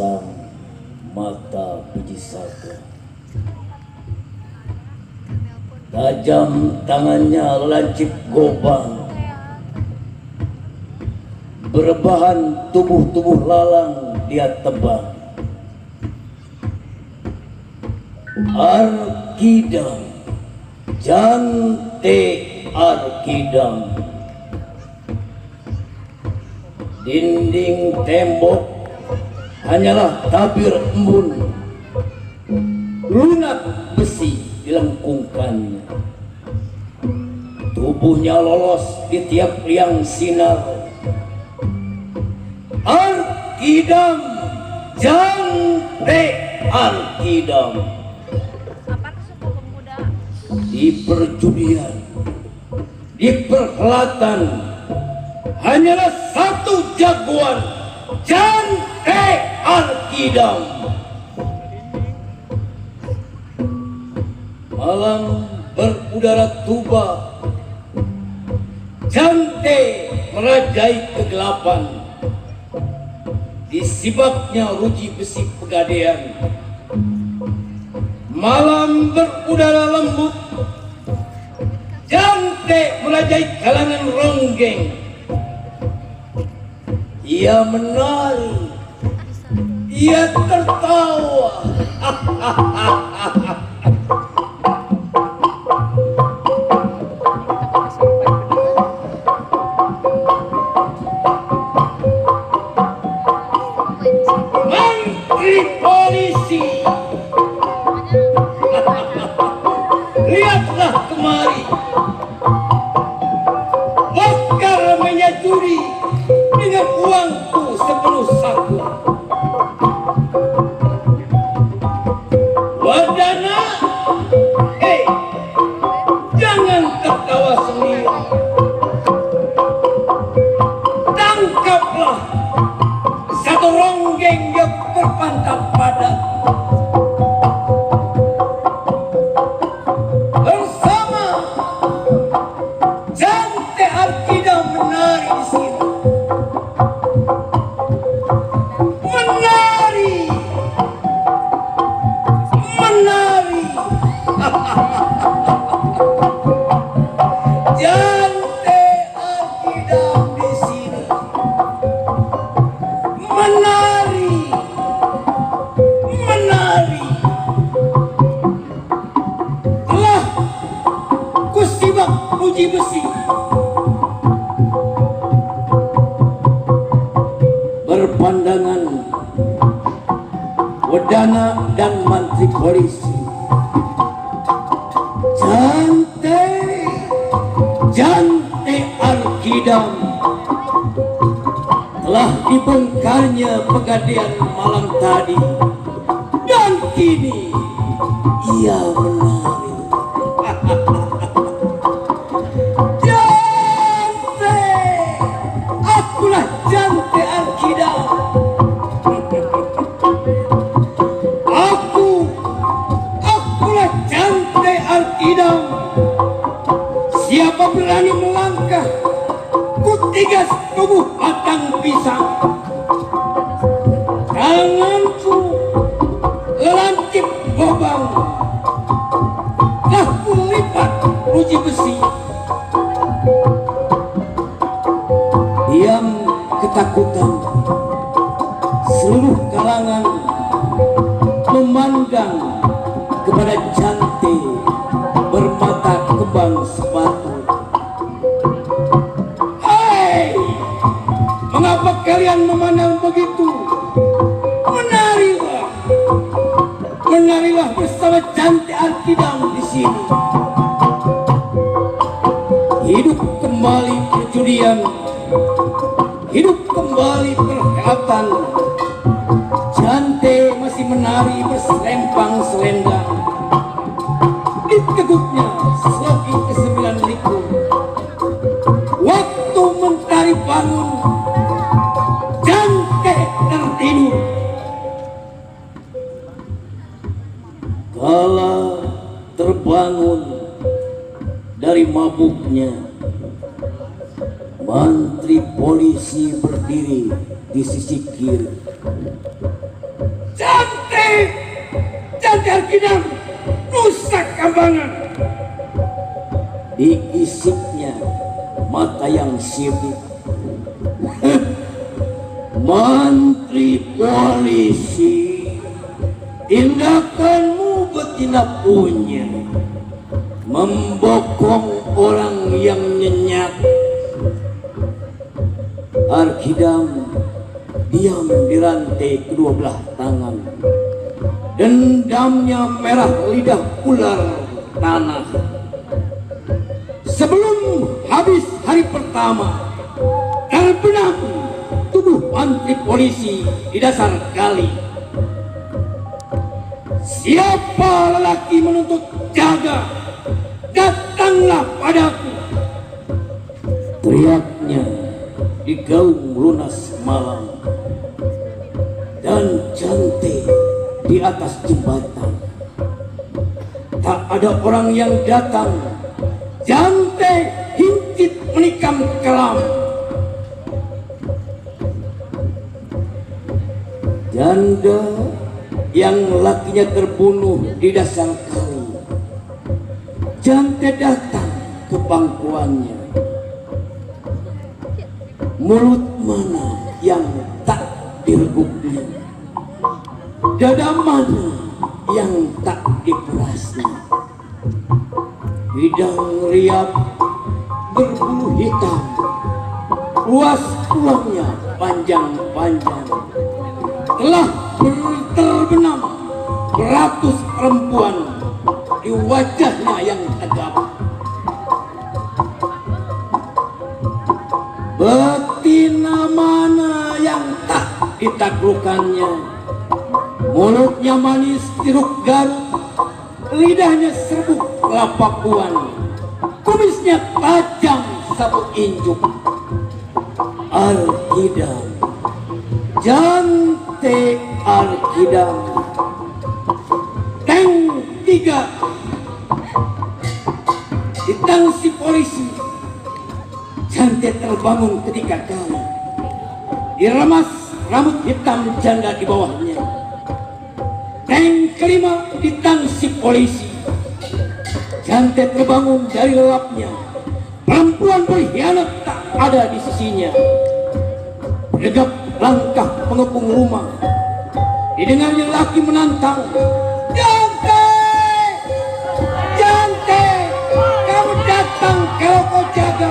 sepasang mata biji saga. Tajam tangannya lancip gobang, berbahan tubuh-tubuh lalang dia tebang. Arkidam, cantik Arkidam. Dinding tembok hanyalah tabir embun, lunak besi dilengkungkannya. Tubuhnya lolos di tiap liang sinar. Arkidam, cantik Arkidam. Di perjudian, di perhelatan, hanyalah satu jagoan, cantik Arkidam. Malam berudara tuba, cantik merajai kegelapan. Disibaknya ruji besi pegadaian. Malam berudara lembut, cantik merajai kalangan ronggeng. Ia menari, ia tertawa. Menteri Polisi, lihatlah kemari. Bakar menyaturi dengan uangku sepenuh saku. Wadana, hei, jangan tertawa sendiri. Tangkaplah satu ronggeng yang berpantap padat. Bersama cantik Arkidam menari di sini. Menari, menari. Cantik Arkidam di sini. Menari, menari. Telah kusibak uji besi. Berpandangan Wadana dan Menteri Polisi. Cantik, cantik Arkidam. Telah dibongkarnya pegadaian malam tadi, dan kini ia menari. Cantik, akulah cantik Arkidam. Akulah cantik Arkidam. Siapa berani melangkah, kutigas tubuh batang pisang. Tanganku lancip gobang, telah kulipat uji besi. Diam ketakutan, seluruh kalangan memandang kepada cantik bermata kembang sepatu. Hei, mengapa kalian memandang begitu? Menarilah, menarilah bersama cantik Arkidam di sini. Hidup kembali perjudian, hidup kembali perhelatan. Cantik masih menari berselempang selendang. Diteguknya slogi ke-9 liku. Waktu mentari bangun, cantik tertidur. Kala terbangun dari mabuknya, Menteri Polisi berdiri di sisi kiri. Arkidam Nusa Kambangan. Diisiknya mata yang sibuk. Mantri polisi, tindakanmu betina punya, membokong orang yang nyenyak. Arkidam diam di rantai kedua belah tangan. Dendamnya merah lidah ular tanah. Sebelum habis hari pertama, terbenam tubuh mantri polisi di dasar kali. Siapa lelaki menuntut jaga, datanglah padaku. Teriaknya di gaung lunas malam. Dan cantik di atas jembatan. Tak ada orang yang datang. Jante hincit menikam kelam. Janda yang lakinya terbunuh di dasar kali. Jante datang ke pangkuannya. Mulut mana yang tak direguknya? Dada mana yang tak diperasnya? Hidang riap berbulu hitam, ruas tulangnya panjang-panjang. Telah terbenam beratus perempuan di wajahnya yang tegap. Betina mana yang tak ditaklukannya? Mulutnya manis jeruk garut, lidahnya serbuk kelapa kuan, kumisnya tajam sabuk injuk. Arkidam, cantik Arkidam. Tank 3 ditangsi polisi. Cantik terbangun ketika kali diremas rambut hitam janda di bawahnya. Tank kelima ditangsi polisi. Cantik terbangun dari lelapnya. Perempuan berkhianat tak ada di sisinya. Bergegap langkah mengepung rumah. Didengarnya laki menantang. Cantik, cantik, kamu datang kalau kau jaga.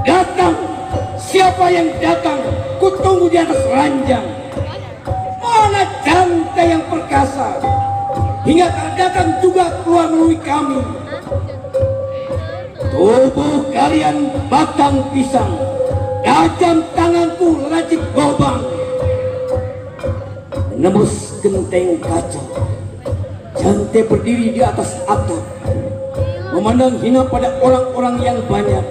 Datang, siapa yang datang? Kutunggu di atas ranjang. Mana Cantik yang perkasa? Hingga tak datang juga keluar menemui kami. Tubuh kalian batang pisang, tajam tanganku racik gobang. Menembus genteng kaca, Cantik berdiri di atas atap, memandang hina pada orang-orang yang banyak.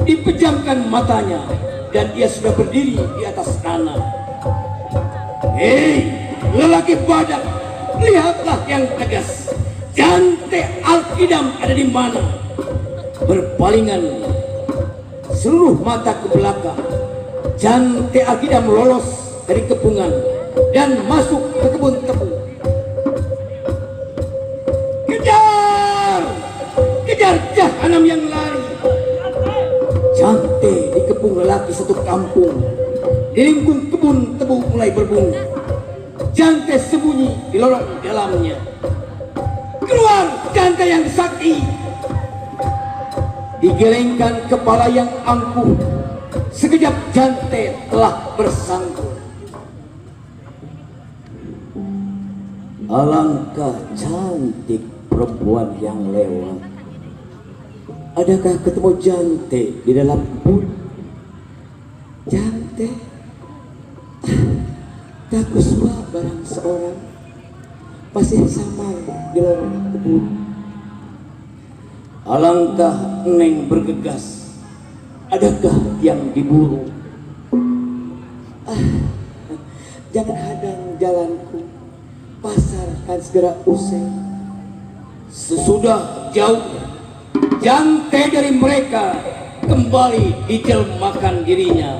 Dipejamkan matanya dan ia sudah berdiri di atas tanah. Hei, lelaki badak, lihatlah yang tegas. Cantik Arkidam ada di mana? Berpalingan seluruh mata ke belakang. Cantik Arkidam lolos dari kepungan dan masuk ke kebun tebu. Kejar! Kejar jahanam yang lari. Cantik dikepung lelaki satu kampung. Di lingkung kebun tebu mulai berbunga. Cantik sembunyi di lorong dalamnya. Keluar Cantik yang sakti. Digelengkan kepala yang angkuh. Sekejap Cantik telah bersangkut. Alangkah cantik perempuan yang lewat. Adakah ketemu Cantik di dalam kebun? Cantik, tak kuswa barang seorang pasir samar di lorong kebun. Alangkah Neng bergegas. Adakah yang diburu? Jangan hadang jalanku, pasar akan segera usai. Sesudah jauh, Cantik dari mereka kembali dijelmakan dirinya.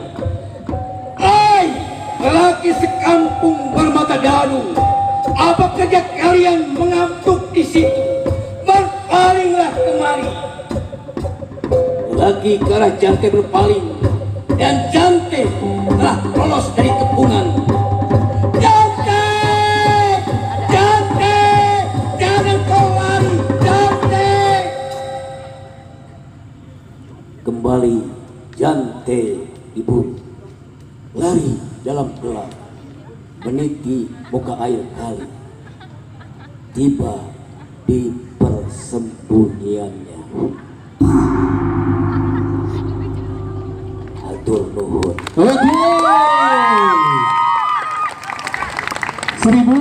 Hai, lelaki sekampung bermata dadu, Apa kerja kalian mengantuk di situ? Berpalinglah kemari. Lagi ke arah Jante berpaling, dan Jante telah lolos dari kepungan. Jante! Jante! Jangan kau lari, Jante! Kembali Jante diburu, lari dalam gelap, meniti muka air kali, tiba di persembunyiannya. Hatur nuhun. Oke. 1000